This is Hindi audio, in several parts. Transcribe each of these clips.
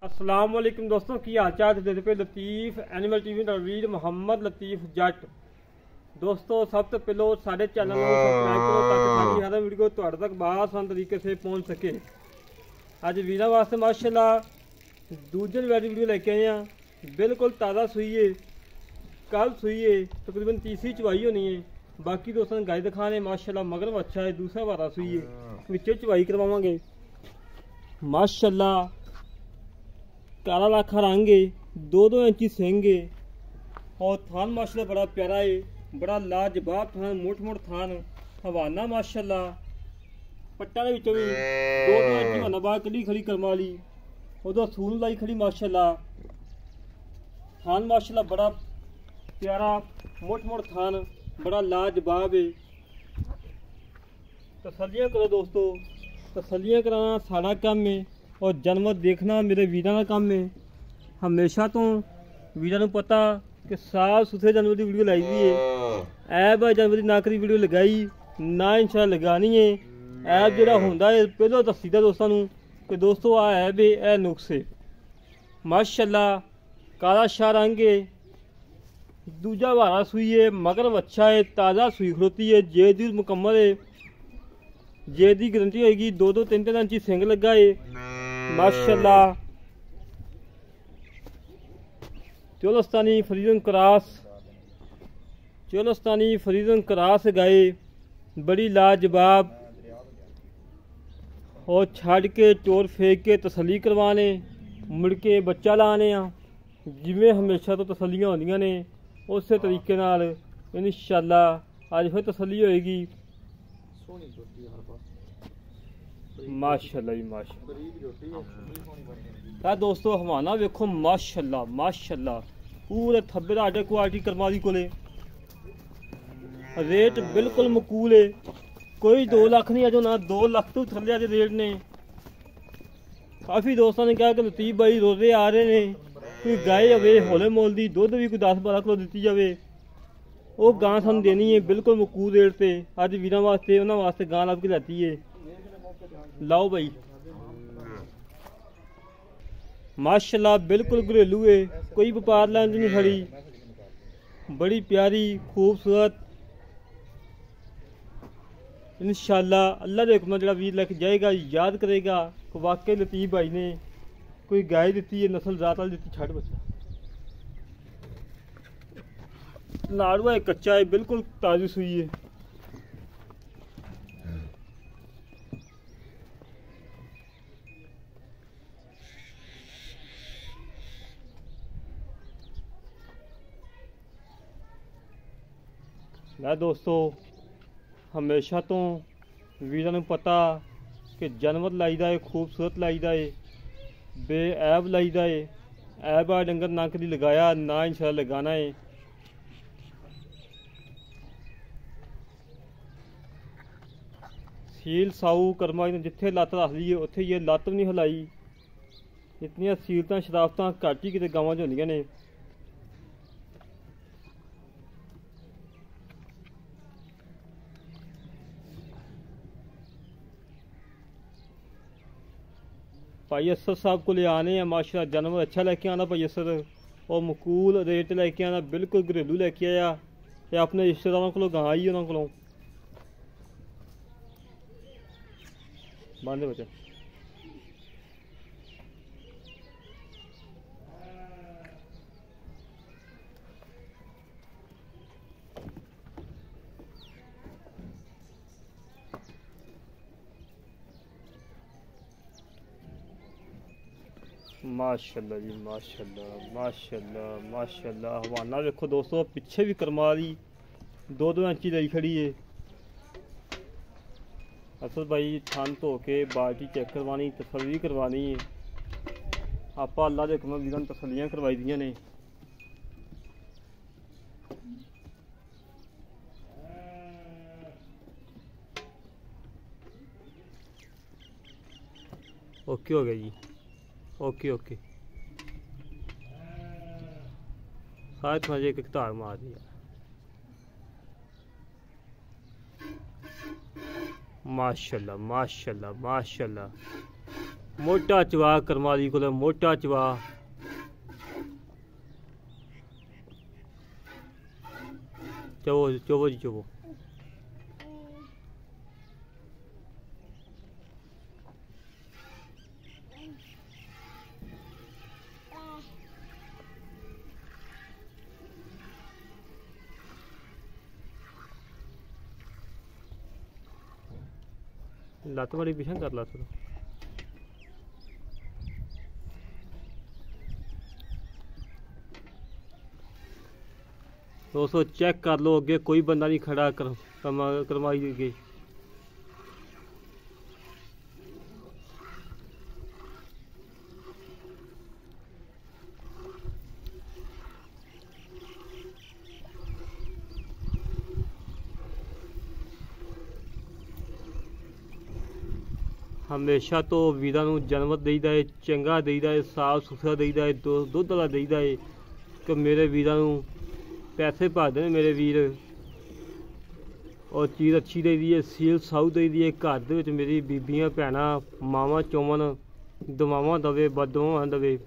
अस्सलाम वालेकुम दोस्तों की हाल चाल ਦੇ पे ਲਤੀਫ ਐਨੀਮਲ ਟੀਵੀ ਦਾ ਵੀਰ ਮੁਹੰਮਦ ਲਤੀਫ ਜੱਟ। दोस्तों सब तो पहले साढ़े चैनल को सब्सक्राइब करो ताकि सारी हर वीडियो तुहाडे तक बआसान तरीके से पहुँच सके। अज वीरों वास्ते माशाल्लाह दूजे वीडियो लेके आए हैं, बिल्कुल ताज़ा सूई है, कल सूई है, तकरीबन तीसरी चवाई होनी है। बाकी दोस्तों ने गाय दिखाने माशाल्लाह मगर अच्छा है, दूसरा वारा सूई है, विचों चवाई करवावांगे। माशाल्लाह काला लाखा रंग है, 2-2 इंची सिंग है और थान माशाल्लाह बड़ा प्यारा है, बड़ा लाजवाब थान, मोट थान हवाना माशाल्लाह पट्टा भी 2-2 इंची हवाना बाहर कड़ी खड़ी करम वाली उधर सून लाई खड़ी माशाल्लाह। थान माशाल्लाह बड़ा प्यारा मोट थान, बड़ा लाजवाब है। तसल्लियाँ करो दोस्तों, तसल्लियाँ कराना सारा काम है और जानवर देखना मेरे वीरों का काम है। हमेशा तो वीरों को पता कि साफ सुथरे जानवर की वीडियो लाई दी है, ऐब जानवर की नाकरी वीडियो लगाई ना इंशाल्लाह लगानी है। ऐब जो होंदा है पहलों दसीदा दोस्तों कि दोस्तों आ ऐब है, ए नुक्स है। माशाल्लाह काला शाह रंग है, दूजा वारा सूई है, मगर अच्छा है, ताज़ा सूई खड़ोती है, जे दी मुकम्मल है, जे दी गारंटी होगी। 2-2 3-3 इंची सिंग लगा है माशाल्लाह। चोलस्तानी फरीदन क्रॉस गाय बड़ी लाजवाब और छड़ के टोर फेंक के तसली करवाने मुड़ के बच्चा लाने जिमें हमेशा तो तसलियाँ होंदियां ने उस तरीके नाल इंशाल्लाह अज फिर तसली होएगी। माशाल्लाह जी माशाल्लाह। दोस्तों हवाना वेखो माशाल्लाह माशाल्लाह पूरे थब्बे का आडे क्वालिटी करमाली कोले, रेट बिल्कुल मकूल है, कोई 2 लाख नहीं अजो ना 2 लाख तो थल्ले अज रेट ने। काफ़ी दोस्तों ने कहा कि लतीफ भाई रोजे आ रहे हैं, कोई गाय होवे हौले मोल दी दुध भी कोई 10-12 किलो दी जाए वो गां सानू देनी है बिल्कुल मकूल रेट से। अज वीरों वास्ते उन्होंने वास्ते गां लभ के लैती है, लाओ भाई। माशाल्लाह बिल्कुल घरेलू है, कोई व्यापार लाइन नहीं खड़ी, बड़ी प्यारी खूबसूरत। इंशाल्लाह अल्लाह के हुक्म जो वीर लेके जाएगा याद करेगा कि वाकई लतीफ भाई ने कोई गाय दी है, नस्ल जात वाली दी। छड़ बच्चा नाड़ुआ कच्चा है, बिल्कुल ताज़ी सूई है। मैं दोस्तों हमेशा तो वीरों को पता कि जानवर लाईदा है, खूबसूरत लाईदा है, बेऐब लाईदा है। ऐब आ डंगर ना कभी लगाया ना इंशाल्लाह लगाना है। सील साऊ कर्मा जिथे लत्त रख ली है उत्थे ये लत्त भी नहीं हिलाई। इतनियां सीलतां शराफतां घट ही किते गावां च होंदियां ने। भाई असर साहब को ले आने हैं माशाल्लाह, जानवर अच्छा लेके आना भाई असर और मकूल रेट लेके आना, बिल्कुल घरेलू लेके आया। ये अपने रिश्तेदारों को गां आई उन्होंने को बांधे बच्चे। माशाल्लाह जी माशाल्लाह माशाल्लाह माशाल्लाह। हवाना देखो दोस्तों पीछे भी करमा दी 2-2 इंची लाई खड़ी है। असल भाई थान धो के बाल्टी चेक करवानी, तसल्ली करवानी है। आप अल्लाह के हुक्म वीरों तसल्लियाँ करवाई दियां ने। ओके हो गया जी, ओके ओके। सारे थोड़ा एक धार मार दिया। माशाल्लाह माशाल्लाह माशाल्लाह। मोटा चवा करमाली को मोटा चवा। चवो चवो जी चवो। लत्त बड़ी पिछा कर ला थोड़ा। दोस्तों चेक कर लो, अगे कोई बंदा नहीं खड़ा करमाई अगे। हमेशा तो वीरां नूं जन्म देईदा है, चंगा देईदा है, साफ सुथरा देईदा है, दुध वाला देईदा है कि मेरे वीरां नूं पैसे भादे ने मेरे वीर, और चीज़ अच्छी देईदी है, सील साऊ देईदी है। घर दे विच मेरी बीबियां भैणां मावां चौवन दुआवां दवे, बददुआवां दवे।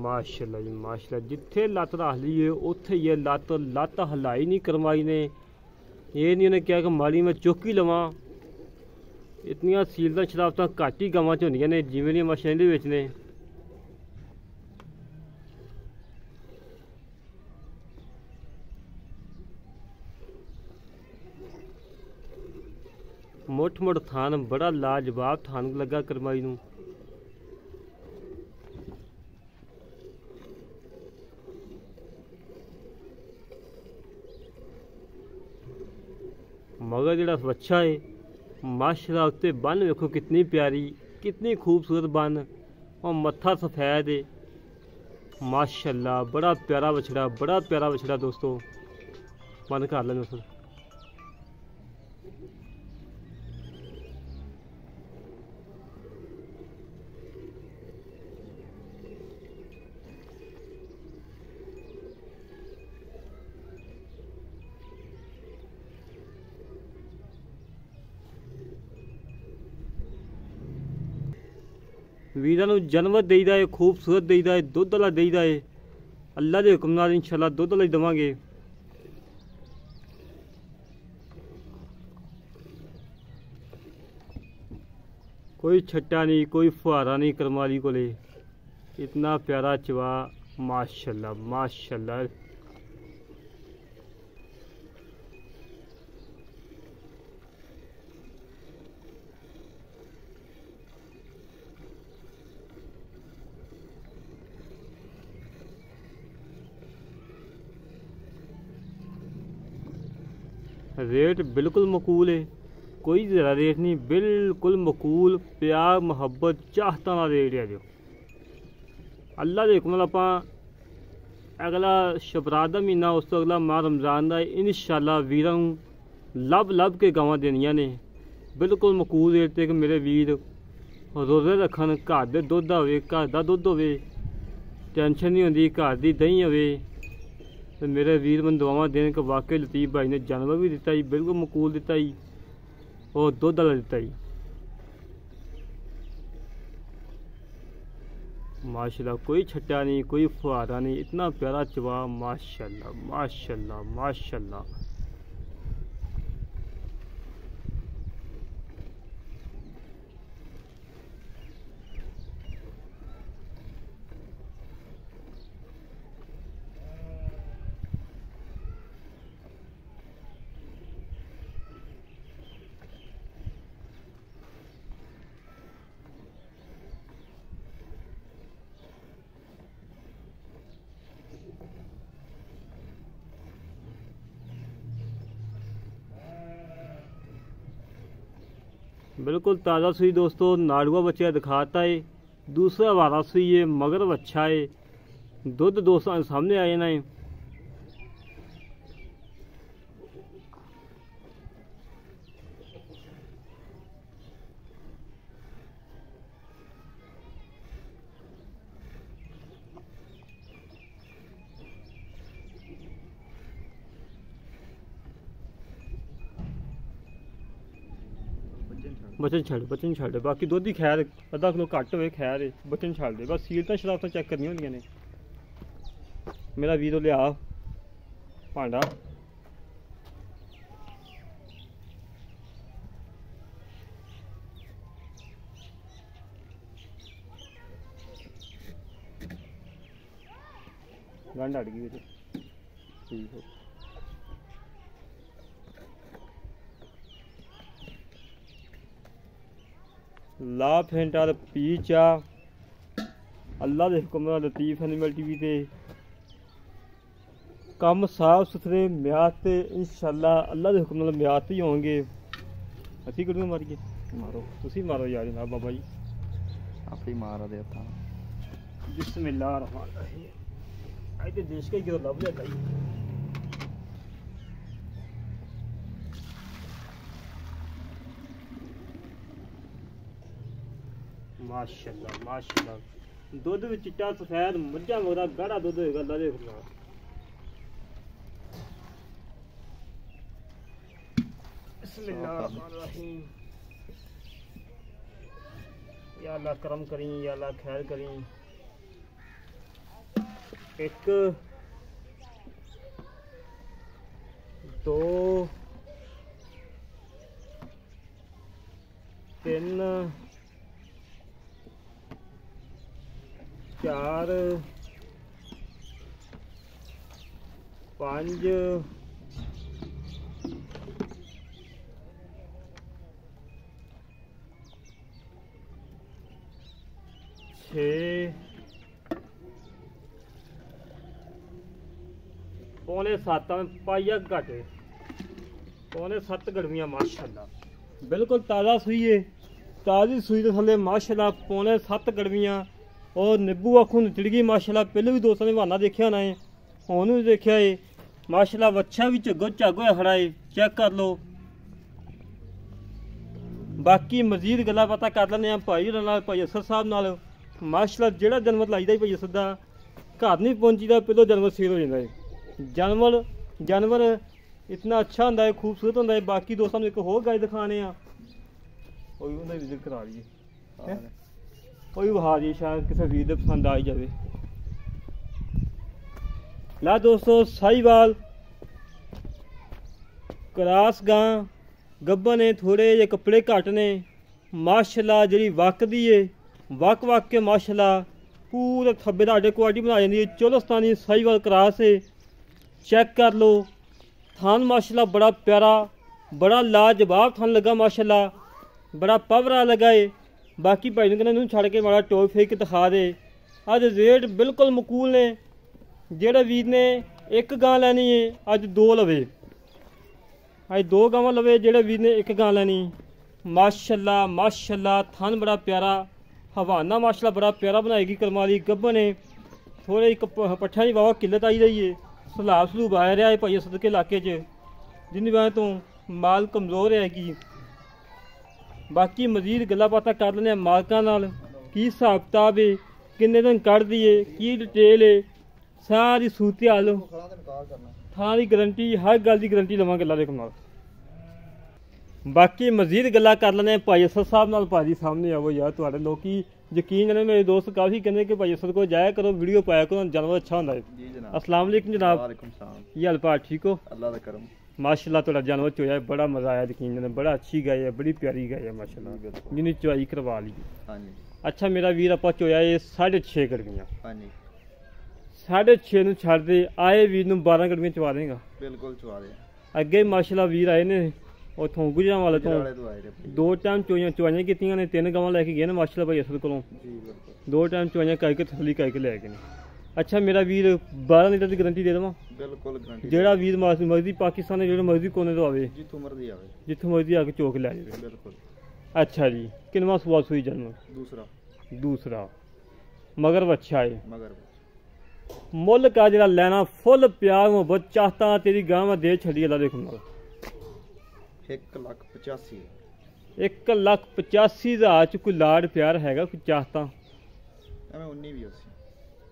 माशाल्लाह जी माशाल्लाह, जिथे लत्त रख ली है उत्थे ही लत्त हिलाई नहीं करमाई ने। ये नहीं उन्हें क्या कि माड़ी मैं चुक ही लवां। इतनियां सीलतां शराबतां घट ही गावां च होंदियां ने जिवें दियां मशीनां दे विच ने। मुठ मुठ थान बड़ा लाजवाब थान लगा करमाई नूं। मगर जिहड़ा बच्चा है माशाल्लाह उत्ते बन वेखो कितनी प्यारी, कितनी खूबसूरत बन, और मत्था सफेद है माशाल्लाह। बड़ा प्यारा बछड़ा, बड़ा प्यारा बछड़ा दोस्तों। बंद कर लें दोस्तों। वीरां नूं जन्म देईदा है, खूबसूरत देईदा है, दुध वाला देईदा है। अल्लाह के हुक्म नाल इंशाअल्लाह दुध वाला देवांगे। कोई छट्टा नहीं, कोई फुहारा नहीं करमाली कोले। इतना प्यारा चवा माशाल्लाह माशाल्लाह। रेट बिल्कुल मकूल है, कोई ज़रा रेट नहीं, बिल्कुल मकूल। प्यार मुहब्बत चाहता ना रेट है जो। अल्लाह के हुक्म नाल आपां अगला शबरात दा महीना, उस तो अगला माह रमज़ान का इंशाअल्लाह वीरां नूं लभ लभ के गावां देनियां ने बिल्कुल मकूल रेट ते कि मेरे वीर रोज़े रखन, घर दे दुध होवे, घर दा दुध होवे, टेंशन नहीं होंदी, घर दी दही होवे। तो मेरे वीर मैं दुआवां देन कि वाकई लतीफ़ भाई ने जानवर भी दिता जी, बिल्कुल मकूल दिता जी, और दुध वाला दिता जी माशाल्लाह। कोई छट्टा नहीं, कोई फुहारा नहीं, इतना प्यारा चवा माशाल्लाह माशाल्लाह माशाल्लाह। बिल्कुल ताज़ा सुई दोस्तों, नाड़ुआ बच्चा दिखाता है। दूसरा वारा सुई है, मगर अच्छा है। दुध दोस्तों सामने आ जाना है। बचन छड़ बाकी दुध ही खैर अद्धा किलो घट हो खैर है, बचन छड़ दे बस। सीलतां शरारतां चेक करनी होंदियां ने। मेरा वीरो लिया भांडा, गंढ अड़ गई ठीक है। ला फेंटा पी चा। अल्लाह दे हुक्म नाल लतीफ एनिमल टीवी ते कम साफ सुथरे म्याद ते इंशाअल्लाह अल्लाह दे हुक्म नाल म्याद ही होंगे। असी गड्डियां मारिए मारो, तुसी मारो यार जनाब बाबा जी आप ही मार दे था। बिस्मिल्लाह रहमान रहीम। आई ते देश का ही गिरो लभ जाता ही। माशाअल्लाह माशाअल्लाह दुध भी चिट्टा सफेद मझा मगरा गाढ़ा दुध होएगा। अल्लाह दे हुक्म नाल बिस्मिल्लाह रहमान रहीम। या अल्लाह करम करी, या अल्लाह खैर करी। एक दो तीन चार पांच छे पौने सत्त पाइया घट पौने सत्त गड़वियाँ माशाअल्लाह बिल्कुल ताज़ा सूई है। ताज़ी सूई तो थले माशाअल्लाह पौने सत्त गड़वियाँ और निब्बू आखों निचड़ गई माशाअल्लाह। पहले भी दोस्तों ने बहाना देखा होना है, हुण भी देखा है माशाअल्लाह। बच्चा भी झग्गो झग होया खड़ा है, चेक कर लो। बाकी मजीद गल्लां पता कर लैंदे भाई नाल, भाई असर साहब नाल। माशाअल्लाह जिहड़ा जानवर लाईदा ही भाई असर दा घर नहीं पहुंचीदा पहलों जानवर सेल हो जाता है। जानवर इतना अच्छा होंदा है, खूबसूरत होंदा है। बाकी दोस्तों एक होर गाय दिखाने वो भी उन्हें विजिट करा दीए, वो भी वहा दी शायद किसी वीर दे पसंद आ ही जाए। ला दोस्तों साहिवाल क्रॉस गां गब्बन ने थोड़े जे कपड़े घट ने माशाअल्लाह। जी वकदी है वक के माशाअल्लाह पूरे थब्बे दा क्वालिटी बना जाती है। चोलस्तानी साहिवाल क्रॉस है, चेक कर लो। थान माशाअल्लाह बड़ा प्यारा बड़ा लाजवाब थान लगा माशाअल्लाह, बड़ा पावरा लगा है। बाकी भाई ने कहना छड़ के माड़ा टॉप फेंक के दिखा दे। अज रेट बिल्कुल मकूल ने। जेड़े वीर ने एक गां लैनी है अज दो लवे, अज दो गावां लवे। जेड़े वीर ने एक गां लैनी माशाअल्लाह माशाअल्लाह। थान बड़ा प्यारा हवाना माशाअल्लाह बड़ा प्यारा बनाएगी करमाली गब्बन ने। थोड़े पट्ठियां की वावा किल्लत आई रही है, सलाब सलूब आ रहा है भाई सद के इलाके च, जिन्नी वजह तो माल कमज़ोर हैगी। बाकी मजीद गल्लां बातां कर लैंदे मालकां नाल, की हिसाब किताब है, किन्ने दिन कढ़ दी है, की डिटेल है, सारी सूरत हाल थां दी गारंटी हर गल की गारंटी लवांगे अल्लाह दे हुक्म नाल। बाकी मजीद गल्लां कर लैंदे भाई असद साहब नाल। भाजी सामने आवो यार, तुहाडे लोकी यकीन ने मेरे दोस्त काफ़ी कहते कि भाई असद को जाया करो, वीडियो पाया करो, जानवर अच्छा होंदा है। अस्सलाम वालेकुम जनाब, ये हाल भाई ठीक हो? अल्लाह दा करम माशाअल्लाह तुहाडा जानवर चोया बड़ा मज़ा आया, यकीन ने बड़ा अच्छी गाय है, बड़ी प्यारी गाय है माशाअल्लाह, जिन्हें चुआई करवा ली। अच्छा मेरा वीर आप चोया ये 6.5 गड़वियाँ, 6.5 छड़ दे आए वीर 12 गड़वियाँ चवा देगा। बिल्कुल चवा दे। अगे माशाअल्लाह वीर आए ने उतों गुजरा वाले तो 2 टाइम चुवाइयां कीतियां ने, 3 गावां लैके गए ने माशाअल्लाह भाई असद कोलों। 2 टाइम चुवाइयां करके तसली करके लै गए ने। अच्छा मेरा वीर 12 लीटर की गारंटी दे देवां? बिल्कुल गारंटी। जेड़ा वीर मर्जी पाकिस्तान दे जेड़े मर्जी कोने तो आवे, जिथों मर्जी आके चौक लै जावे। बिल्कुल। अच्छा जी किनवा सुआ सुई जन्म? दूसरा। दूसरा मगर अच्छा है। मगर ਮੁੱਲ ਕਾ ਜਿਹੜਾ ਲੈਣਾ ਫੁੱਲ ਪਿਆਰ ਮੁਹੱਬਤ ਚਾਹਤਾ ਤੇਰੀ ਗਾਂ ਮੈਂ ਦੇ ਛੱਡੀ ਅੱਲਾ ਦੇਖੋ ਨਾਲ 1,85,000 1,85,000 ਚ ਕੋਈ ਲਾੜ ਪਿਆਰ ਹੈਗਾ ਕੋਈ ਚਾਹਤਾ ਐਵੇਂ 19 ਵੀ ਅਸੀਂ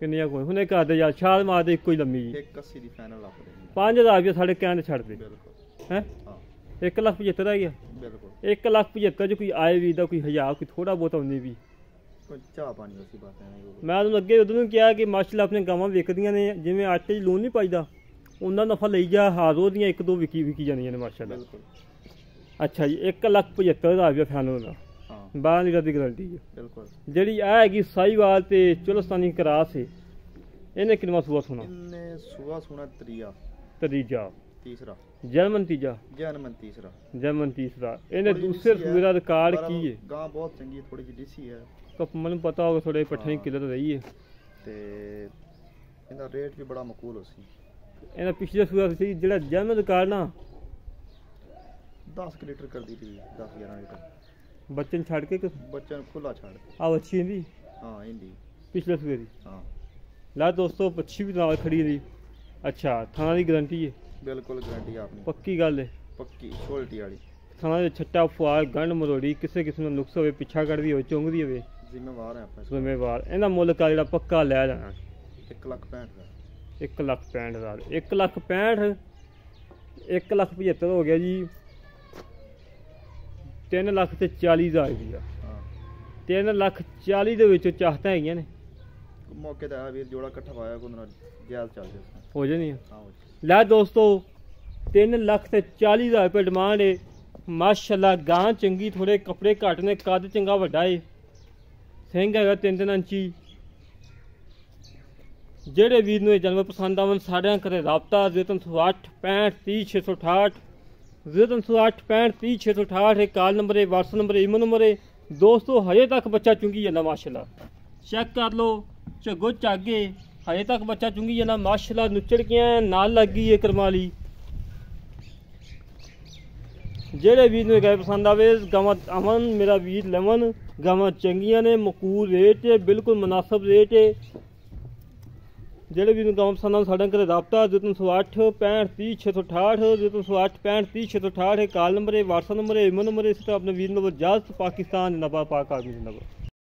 ਕਿੰਨੀਆਂ ਕੋਈ ਹੁਣੇ ਘਰ ਦੇ ਯਾਰ ਛਾਲ ਮਾਰਦੇ ਇੱਕੋ ਹੀ ਲੰਮੀ ਜੀ 1,80 ਦੀ ਫਾਈਨਲ ਆਫਰ ਹੈ 5,000 ਰੁਪਏ ਸਾਡੇ ਕਹਿਣ ਤੇ ਛੱਡ ਦੇ ਬਿਲਕੁਲ ਹੈ ਹਾਂ 1,75,000 ਆ ਗਿਆ ਬਿਲਕੁਲ 1,75,000 ਚ ਕੋਈ ਆਏ ਵੀ ਦਾ ਕੋਈ ਹਜ਼ਾਰ ਕੋਈ ਥੋੜਾ ਬਹੁਤ ਆਉਂਦੀ ਵੀ ਕੋਈ ਚਾਹ ਪਾਣੀ ਅਸੀਂ ਬਾਤ ਐਵੇਂ ਮੈਂ ਤੁਹਾਨੂੰ ਅੱਗੇ ਉਦੋਂ ਨੂੰ ਕਿਹਾ ਕਿ ਮਾਸ਼ਾਅੱਲਾ ਆਪਣੇ ਗਾਵਾਂ ਵਿਕਦੀਆਂ ਨੇ ਜਿਵੇਂ ਆਟੇ 'ਚ ਲੂਣ ਨਹੀਂ ਪਾਈਦਾ ਉਹਨਾਂ ਨਫਾ ਲਈ ਜਾ ਹਾਜ਼ੋ ਦੀਆਂ ਇੱਕ ਦੋ ਵਿਕੀ ਜਾਂਦੀਆਂ ਨੇ ਮਾਸ਼ਾਅੱਲਾ ਬਿਲਕੁਲ ਅੱਛਾ ਜੀ 1,75,000 ਰੁਪਏ ਫਾਈਨਲ ਦਾ ਹਾਂ 12 ਲੀਟਰ ਦੀ ਗਰੰਟੀ ਹੈ ਬਿਲਕੁਲ ਜਿਹੜੀ ਆ ਹੈਗੀ ਸਾਈਵਾਲ ਤੇ ਚੁਲਸਤਾਨੀ ਕਰਾਸ ਹੈ ਇਹਨੇ ਕਿੰਨਾ ਸੂਆ ਸੁਣਾ ਇਹਨੇ ਸੁਆ ਸੁਣਾ ਤੀਜਾ ਤੀਸਰਾ ਜਰਮਨ ਤੀਜਾ ਜਨਮਨ ਤੀਸਰਾ ਜਰਮਨ ਤੀਸਰਾ ਇਹਨੇ ਥੋੜ੍ਹੀ ਦੂਸਰੇ ਡੀਸੀ ਹੈ, ਸੂਏ ਦਾ ਰਿਕਾਰਡ ਪਰ ਕੀ ਹੈ ਗਾਂ ਬਹੁਤ ਚੰਗੀ ਹੈ ਥੋੜੀ ਜਿਹੀ ਡੀਸੀ ਹੈ ਮੈਨੂੰ ਪਤਾ ਹੋਵੇ ਥੋੜੇ ਪੱਠੇ ਹਾਂ। ਕਿਲੋ ਰਹੀ ਹੈ ਤੇ ਇਹਦਾ ਰੇਟ ਵੀ ਬੜਾ ਮਕੂਲ ਹੋ ਸੀ ਇਹਦਾ ਪਿਛਲੇ ਸੂਆ ਸੀ ਜਿਹੜਾ ਜਰਮਨ ਰਿਕਾਰਡ ਨਾ 10 ਲੀਟਰ ਕਰਦੀ ਸੀ 10-11 ਲੀਟਰ ਬੱਚਨ ਛੱਡ ਕੇ ਬੱਚਿਆਂ ਨੂੰ ਖੁੱਲਾ ਛੱਡ ਆ ਅੱਛੀ ਇਹਦੀ ਹਾਂ ਇੰਦੀ ਪਿਛਲੇ ਸੂਏ ਦੀ ਹਾਂ ਲਾ ਦੋਸਤੋ ਪੱਛੀ ਵੀ ਨਾਲ ਖੜੀ ਦੀ ਅੱਛਾ ਥਾਣਾ ਦੀ ਗਾਰੰਟੀ ਹੈ ਬਿਲਕੁਲ ਗਾਰੰਟੀ ਆਪਣੀ ਪੱਕੀ ਗੱਲ ਹੈ ਪੱਕੀ ਛੋਲਟੀ ਵਾਲੀ ਥਾਣਾ ਦੇ ਛੱਟਾ ਫੁਆਰ ਗੰਢ ਮਰੋੜੀ ਕਿਸੇ ਕਿਸਮ ਦਾ ਨੁਕਸ ਹੋਵੇ ਪਿੱਛਾ ਕੱਢਦੀ ਹੋਵੇ ਚੁੰਗਦੀ ਹੋਵੇ ਜ਼ਿੰਮੇਵਾਰ ਹੈ ਆਪਾਂ ਜ਼ਿੰਮੇਵਾਰ ਇਹਦਾ ਮੁੱਲ ਕਾ ਜਿਹੜਾ ਪੱਕਾ ਲੈ ਜਾਣਾ 1,65,000 1,65,000 1,65,000 1,75,000 ਹੋ ਗਿਆ ਜੀ 3,40,000 ਰੁਪਇਆ ਹਾਂ 3,40,000 ਦੇ ਵਿੱਚੋਂ ਚਾਹਤਾਂ ਹੈਗੀਆਂ ਨੇ ਮੌਕੇ ਤੇ ਆ ਵੀਰ ਜੋੜਾ ਇਕੱਠਾ ਪਾਇਆ ਕੋਈ ਨਾ ਜਾਇਜ਼ ਚੱਲ ਜਾਏ ਹੋ ਜਾਣੀਆਂ ਹਾਂ ਹੋ ਲੈ ਦੋਸਤੋ 3,40,000 ਰੁਪਏ ਡਿਮਾਂਡ ਹੈ ਮਾਸ਼ਾਅੱਲਾ ਗਾਂ ਚੰਗੀ ਥੋੜੇ ਕੱਪੜੇ ਘੱਟ ਨੇ ਕੱਦ ਚੰਗਾ ਵੱਡਾ ਏ ਸਿੰਘ ਹੈਗਾ 3 ਇੰਚੀ ਜਿਹੜੇ ਵੀਰ ਨੂੰ ਇਹ ਜਾਨਵਰ ਪਸੰਦ ਆਵਣ ਸਾਰਿਆਂ ਕਰੇ ਰਾਬਤਾ 0308 65 30 668 0308 65 30 668 ਇਹ ਕਾਲ ਨੰਬਰ ਹੈ WhatsApp ਨੰਬਰ ਹੈ ਈਮੇਲ ਨੰਬਰ ਹੈ ਦੋਸਤੋ ਹਜੇ ਤੱਕ ਬੱਚਾ ਚੁੰਗੀ ਜਾਂਦਾ ਮਾਸ਼ਾਅੱਲਾ ਚੈੱਕ ਕਰ ਲਓ ਝੱਗੋ ਝਾਗੇ ਹਜੇ ਤੱਕ ਬੱਚਾ ਚੁੰਗੀ ਜਾਂਦਾ ਮਾਸ਼ਾਅੱਲਾ ਨੁੱਚੜ ਗਿਆ ਨਾਲ ਲੱਗ ਗਈ ਹੈ ਕਰਮਾਲੀ ਜਿਹੜੇ ਵੀਰ ਨੂੰ ਇਹ ਗਾय ਪਸੰਦ ਆਵੇ ਗਾਵਾਂ ਅਮਨ ਮੇਰਾ ਵੀਰ ਲਵਨ ਗਾਵਾਂ ਚੰਗੀਆਂ ਨੇ ਮਕੂਲ ਰੇਟ ਹੈ ਬਿਲਕੁਲ ਮੁਨਾਸਬ ਰੇਟ ਹੈ ਜਿਹੜੇ ਵੀਰ ਨੂੰ ਗਾਵਾਂ ਪਸੰਦ ਆਉਣ ਸਾਡੇ ਘਰੇ ਰਾਬਤਾ 0308 65 30 668 0308 65 30 668 ਕਾਲ ਨੰਬਰ ਹੈ WhatsApp ਨੰਬਰ ਹੈ ਈਮੇਲ ਨੰਬਰ ਹੈ ਇਸ ਤਰ੍ਹਾਂ ਆਪਣੇ ਵੀਰ ਨੂੰ ਇਜਾਜ਼ਤ ਪਾਕਿਸਤਾਨ ਜਿੰਦਾਬਾਦ ਪਾਕ ਆਰਮੀ ਜਿੰਦਾਬਾਦ